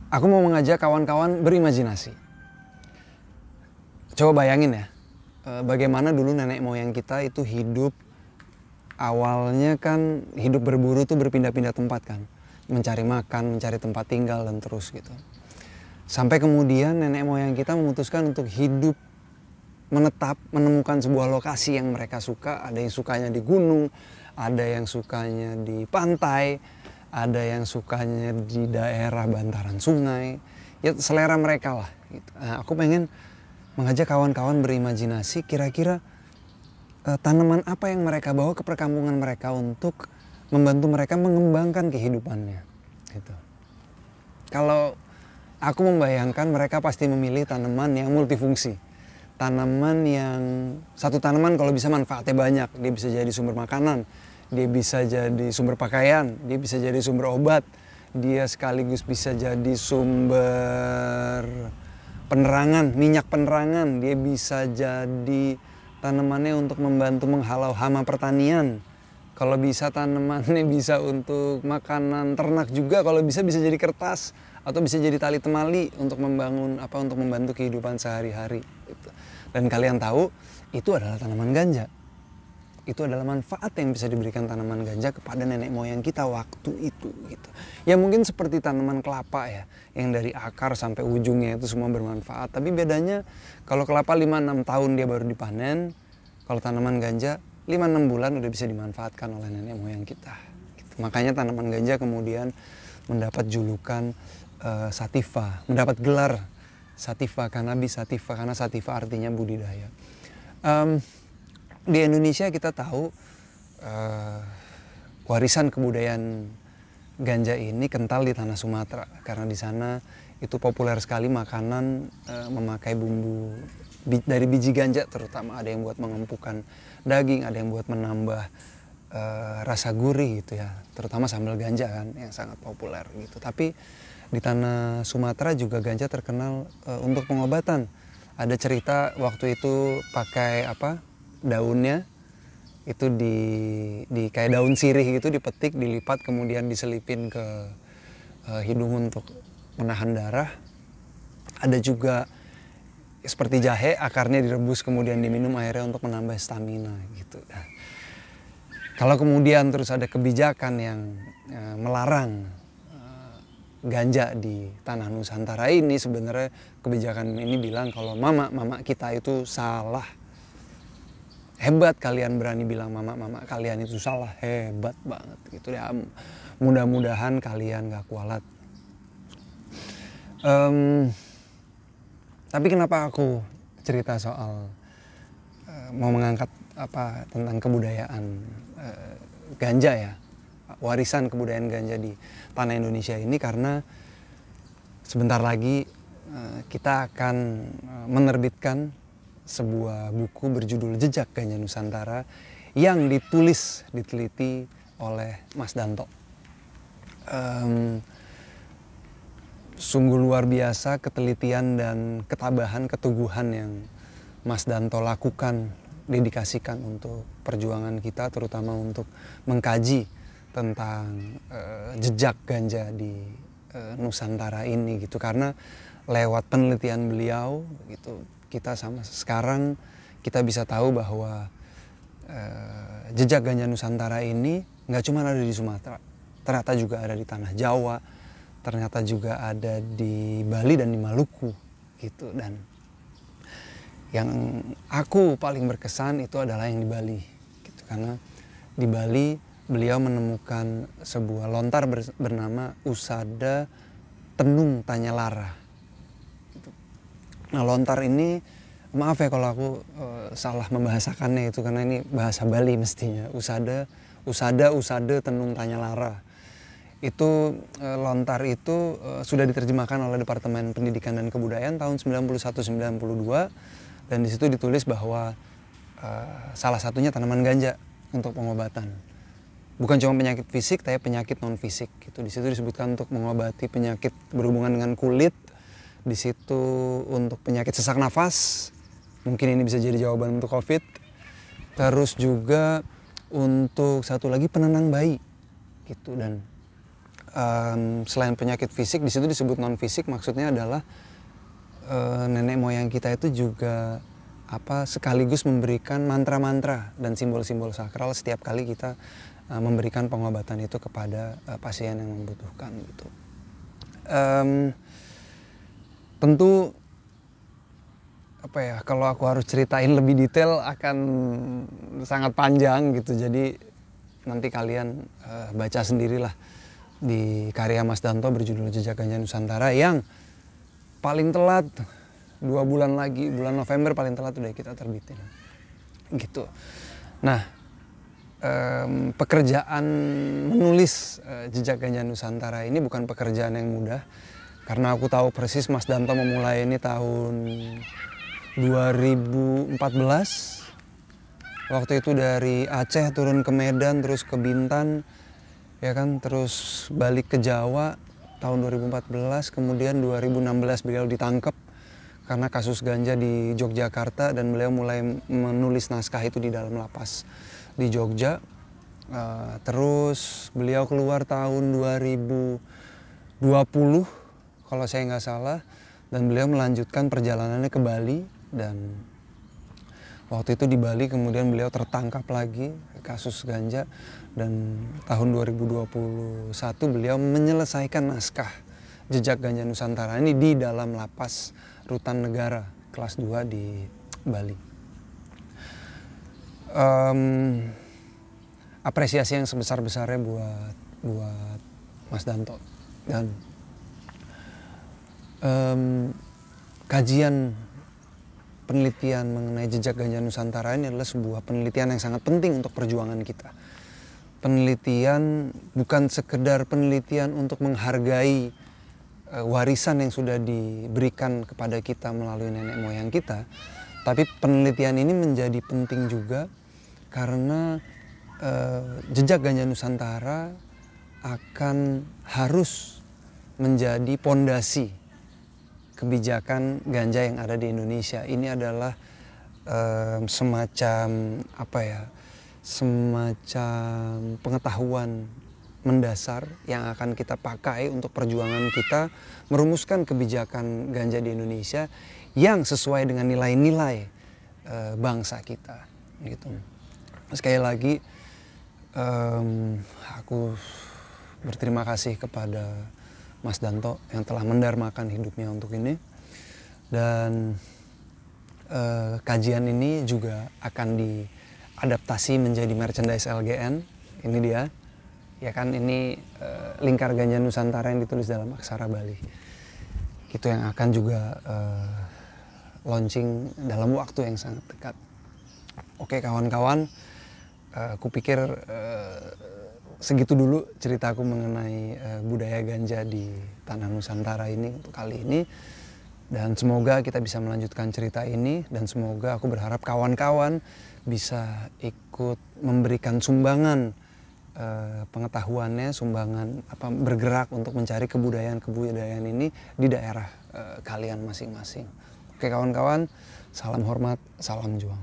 Aku mau mengajak kawan-kawan berimajinasi. Coba bayangin ya, bagaimana dulu nenek moyang kita itu hidup. Awalnya kan hidup berburu tuh berpindah-pindah tempat kan. Mencari makan, mencari tempat tinggal dan terus gitu. Sampai kemudian nenek moyang kita memutuskan untuk hidup menetap, menemukan sebuah lokasi yang mereka suka. Ada yang sukanya di gunung, ada yang sukanya di pantai, ada yang sukanya di daerah bantaran sungai. Ya selera mereka lah gitu. Nah, aku pengen mengajak kawan-kawan berimajinasi kira-kira tanaman apa yang mereka bawa ke perkampungan mereka untuk membantu mereka mengembangkan kehidupannya gitu. Kalau aku membayangkan mereka pasti memilih tanaman yang multifungsi. Tanaman yang satu tanaman kalau bisa manfaatnya banyak. Dia bisa jadi sumber makanan, dia bisa jadi sumber pakaian, dia bisa jadi sumber obat, dia sekaligus bisa jadi sumber penerangan, minyak penerangan, dia bisa jadi tanamannya untuk membantu menghalau hama pertanian. Kalau bisa tanamannya bisa untuk makanan ternak juga, kalau bisa jadi kertas atau bisa jadi tali temali untuk untuk membantu kehidupan sehari-hari. Dan kalian tahu itu adalah tanaman ganja. Itu adalah manfaat yang bisa diberikan tanaman ganja kepada nenek moyang kita waktu itu gitu. Ya mungkin seperti tanaman kelapa ya, yang dari akar sampai ujungnya itu semua bermanfaat. Tapi bedanya kalau kelapa 5-6 tahun dia baru dipanen, kalau tanaman ganja 5-6 bulan udah bisa dimanfaatkan oleh nenek moyang kita gitu. Makanya tanaman ganja kemudian mendapat julukan sativa, mendapat gelar sativa, cannabis sativa, karena sativa artinya budidaya. Di Indonesia kita tahu warisan kebudayaan ganja ini kental di tanah Sumatera, karena di sana itu populer sekali makanan memakai bumbu dari biji ganja, terutama ada yang buat mengempukkan daging, ada yang buat menambah rasa gurih gitu ya, terutama sambal ganja kan yang sangat populer gitu. Tapi di tanah Sumatera juga ganja terkenal untuk pengobatan. Ada cerita waktu itu pakai daunnya itu di kayak daun sirih gitu, dipetik, dilipat, kemudian diselipin ke hidung untuk menahan darah. Ada juga seperti jahe, akarnya direbus kemudian diminum airnya untuk menambah stamina gitu. Nah, kalau kemudian terus ada kebijakan yang melarang ganja di tanah Nusantara ini, sebenarnya kebijakan ini bilang kalau mama kita itu salah. Hebat kalian berani bilang mama kalian itu salah, hebat banget gitu ya. Mudah-mudahan kalian gak kualat. Tapi kenapa aku cerita soal mau mengangkat tentang kebudayaan ganja ya, warisan kebudayaan ganja di tanah Indonesia ini, karena sebentar lagi kita akan menerbitkan sebuah buku berjudul Jejak Ganja Nusantara yang diteliti oleh Mas Danto. Sungguh luar biasa ketelitian dan ketabahan, keteguhan yang Mas Danto lakukan, dedikasikan untuk perjuangan kita, terutama untuk mengkaji tentang jejak ganja di Nusantara ini gitu. Karena lewat penelitian beliau gitu, kita sama sekarang kita bisa tahu bahwa jejak ganja Nusantara ini nggak cuma ada di Sumatera, ternyata juga ada di tanah Jawa, ternyata juga ada di Bali dan di Maluku gitu. Dan yang aku paling berkesan itu adalah yang di Bali gitu, karena di Bali beliau menemukan sebuah lontar bernama Usada Tenung Tanyalara. Nah, lontar ini, maaf ya kalau aku salah membahasakannya itu, karena ini bahasa Bali mestinya. Usada Tenung Tanyalara. Itu lontar itu sudah diterjemahkan oleh Departemen Pendidikan dan Kebudayaan tahun 91-92, dan di situ ditulis bahwa salah satunya tanaman ganja untuk pengobatan. Bukan cuma penyakit fisik, tapi penyakit non fisik. Gitu. Di situ disebutkan untuk mengobati penyakit berhubungan dengan kulit. Di situ untuk penyakit sesak nafas, mungkin ini bisa jadi jawaban untuk COVID. Terus juga untuk satu lagi penenang bayi gitu. Dan selain penyakit fisik, di situ disebut non fisik, maksudnya adalah nenek moyang kita itu juga sekaligus memberikan mantra-mantra dan simbol-simbol sakral setiap kali kita memberikan pengobatan itu kepada pasien yang membutuhkan gitu. Tentu kalau aku harus ceritain lebih detail akan sangat panjang gitu, jadi nanti kalian baca sendirilah di karya Mas Danto berjudul Jejak Ganja Nusantara yang paling telat 2 bulan lagi, bulan November paling telat udah kita terbitin gitu. Nah, pekerjaan menulis Jejak Ganja Nusantara ini bukan pekerjaan yang mudah, karena aku tahu persis Mas Danto memulai ini tahun 2014. Waktu itu dari Aceh turun ke Medan, terus ke Bintan, ya kan, terus balik ke Jawa tahun 2014. Kemudian 2016 beliau ditangkap karena kasus ganja di Yogyakarta, dan beliau mulai menulis naskah itu di dalam lapas di Jogja. Terus beliau keluar tahun 2020 kalau saya nggak salah, dan beliau melanjutkan perjalanannya ke Bali. Dan waktu itu di Bali kemudian beliau tertangkap lagi kasus ganja, dan tahun 2021 beliau menyelesaikan naskah Jejak Ganja Nusantara ini di dalam lapas Rutan Negara kelas 2 di Bali. Apresiasi yang sebesar-besarnya buat Mas Danto, dan kajian penelitian mengenai Jejak Ganja Nusantara ini adalah sebuah penelitian yang sangat penting untuk perjuangan kita. Penelitian bukan sekedar penelitian untuk menghargai warisan yang sudah diberikan kepada kita melalui nenek moyang kita, tapi penelitian ini menjadi penting juga karena Jejak Ganja Nusantara akan harus menjadi pondasi kebijakan ganja yang ada di Indonesia. Ini adalah semacam pengetahuan mendasar yang akan kita pakai untuk perjuangan kita merumuskan kebijakan ganja di Indonesia yang sesuai dengan nilai-nilai bangsa kita gitu. Sekali lagi aku berterima kasih kepada Mas Danto yang telah mendarmakan hidupnya untuk ini, dan kajian ini juga akan diadaptasi menjadi merchandise LGN. Ini dia, ya kan, ini Lingkar Ganja Nusantara yang ditulis dalam aksara Bali. Itu yang akan juga launching dalam waktu yang sangat dekat. Oke kawan-kawan, aku pikir segitu dulu ceritaku mengenai budaya ganja di tanah Nusantara ini untuk kali ini. Dan semoga kita bisa melanjutkan cerita ini, dan semoga aku berharap kawan-kawan bisa ikut memberikan sumbangan pengetahuannya, sumbangan bergerak untuk mencari kebudayaan ini di daerah kalian masing-masing. Oke kawan-kawan, salam hormat, salam juang.